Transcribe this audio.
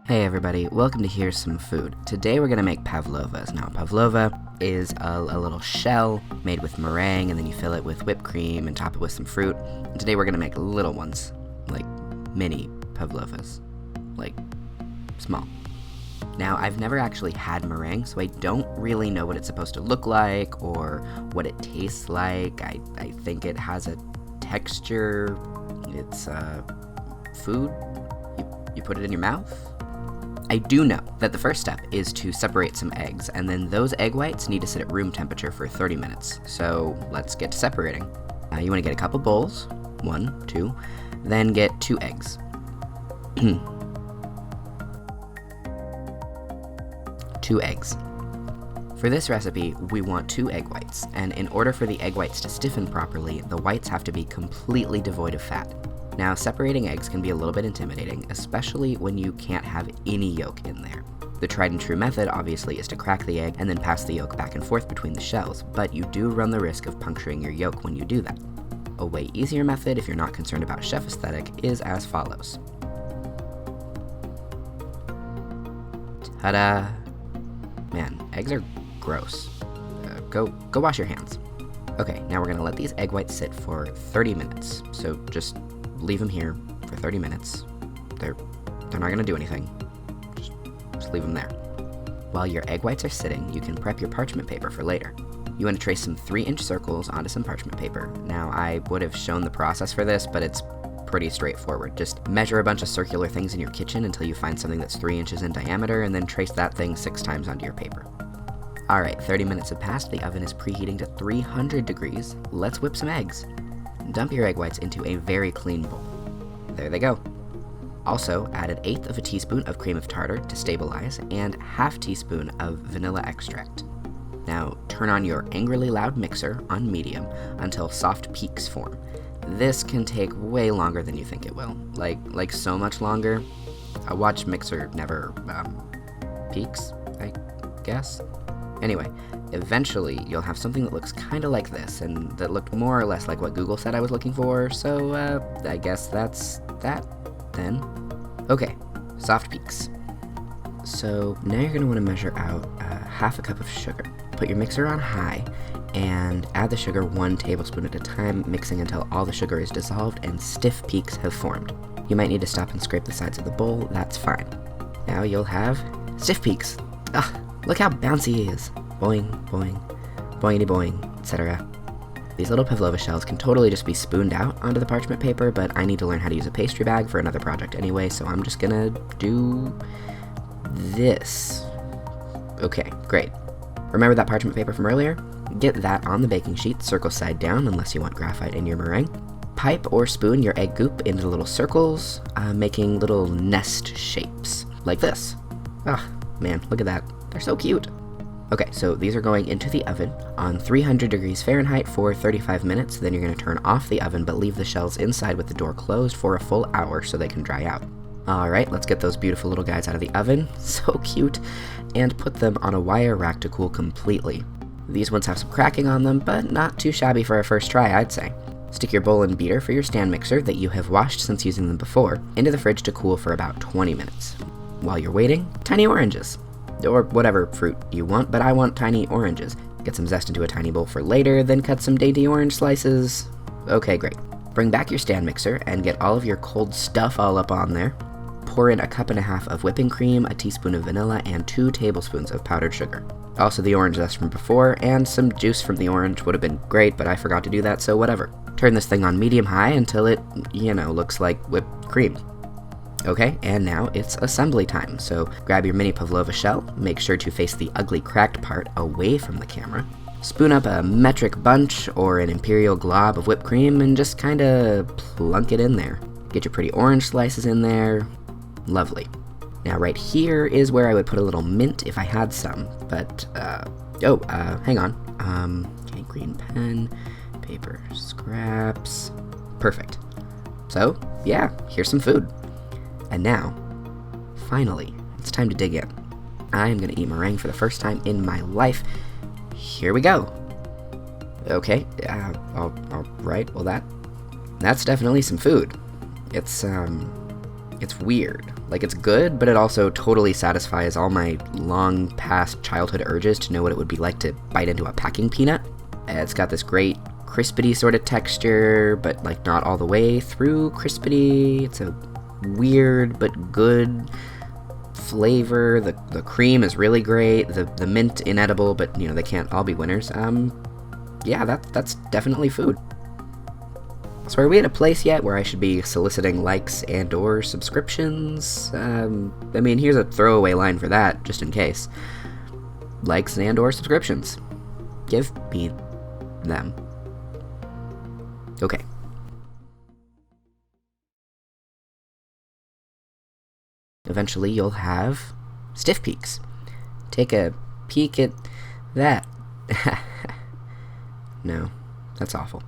Hey everybody, welcome to Here's Some Food. Today we're going to make pavlovas. Now pavlova is a little shell made with meringue, and then you fill it with whipped cream and top it with some fruit. And today we're going to make little ones, like mini pavlovas, like small. Now I've never actually had meringue, so I don't really know what it's supposed to look like or what it tastes like. I think it has a texture. It's food. You put it in your mouth. I do know that the first step is to separate some eggs, and then those egg whites need to sit at room temperature for 30 minutes. So let's get to separating. You want to get a couple bowls, 1, 2, then get 2 eggs. 2 eggs. For this recipe, we want 2 egg whites, and in order for the egg whites to stiffen properly, the whites have to be completely devoid of fat. Now, separating eggs can be a little bit intimidating, especially when you can't have any yolk in there. The tried and true method, obviously, is to crack the egg and then pass the yolk back and forth between the shells, but you do run the risk of puncturing your yolk when you do that. A way easier method, if you're not concerned about chef aesthetic, is as follows. Ta-da! Man, eggs are gross. Go wash your hands. Okay, now we're gonna let these egg whites sit for 30 minutes, so just leave them here for 30 minutes. They're not gonna do anything. Just leave them there. While your egg whites are sitting, you can prep your parchment paper for later. You want to trace some 3-inch circles onto some parchment paper. Now, I would have shown the process for this, but it's pretty straightforward. Just measure a bunch of circular things in your kitchen until you find something that's 3 inches in diameter, and then trace that thing 6 times onto your paper. Alright, 30 minutes have passed, the oven is preheating to 300 degrees. Let's whip some eggs. Dump your egg whites into a very clean bowl. There they go. Also, add 1/8 of a teaspoon of cream of tartar to stabilize, and 1/2 teaspoon of vanilla extract. Now, turn on your angrily loud mixer on medium until soft peaks form. This can take way longer than you think it will. Like so much longer. A watch mixer never, peaks, I guess? Anyway, eventually you'll have something that looks kinda like this, and that looked more or less like what Google said I was looking for, so I guess that's that, then. Okay, soft peaks. So now you're gonna wanna measure out 1/2 cup of sugar. Put your mixer on high, and add the sugar 1 tablespoon at a time, mixing until all the sugar is dissolved and stiff peaks have formed. You might need to stop and scrape the sides of the bowl, that's fine. Now you'll have stiff peaks. Ugh! Look how bouncy he is. Boing, boing, boingity boing, etc. These little pavlova shells can totally just be spooned out onto the parchment paper, but I need to learn how to use a pastry bag for another project anyway, so I'm just gonna do this. Okay, great. Remember that parchment paper from earlier? Get that on the baking sheet, circle side down unless you want graphite in your meringue. Pipe or spoon your egg goop into little circles, making little nest shapes, like this. Ah, man, look at that. They're so cute. Okay, so these are going into the oven on 300 degrees Fahrenheit for 35 minutes. Then you're going to turn off the oven, but leave the shells inside with the door closed for a full hour so they can dry out. Alright, let's get those beautiful little guys out of the oven. So cute. And put them on a wire rack to cool completely. These ones have some cracking on them, but not too shabby for a first try, I'd say. Stick your bowl and beater for your stand mixer that you have washed since using them before into the fridge to cool for about 20 minutes. While you're waiting, tiny oranges. Or whatever fruit you want, but I want tiny oranges. Get some zest into a tiny bowl for later, then cut some dainty orange slices. Okay, great. Bring back your stand mixer and get all of your cold stuff all up on there. Pour in 1.5 cups of whipping cream, a teaspoon of vanilla, and 2 tablespoons of powdered sugar. Also the orange zest from before, and some juice from the orange would have been great, but I forgot to do that, so whatever. Turn this thing on medium-high until it, looks like whipped cream. Okay, and now it's assembly time, so grab your mini pavlova shell, make sure to face the ugly cracked part away from the camera, spoon up a metric bunch or an imperial glob of whipped cream, and just kinda plunk it in there. Get your pretty orange slices in there. Lovely. Now right here is where I would put a little mint if I had some, but, hang on. Okay, green pen, paper scraps, perfect. So, yeah, here's some food. And now, finally, it's time to dig in. I'm gonna eat meringue for the first time in my life. Here we go. Okay, alright, well that's definitely some food. It's It's weird. Like, it's good, but it also totally satisfies all my long past childhood urges to know what it would be like to bite into a packing peanut. It's got this great crispity sort of texture, but like not all the way through crispity. It's a weird but good flavor. The cream is really great. The mint inedible, but you know, they can't all be winners. Yeah, that's definitely food. So are we at a place yet where I should be soliciting likes and or subscriptions? I mean, here's a throwaway line for that, just in case. Likes and or subscriptions. Give me them. Okay. Eventually you'll have stiff peaks. Take a peek at that. No, that's awful.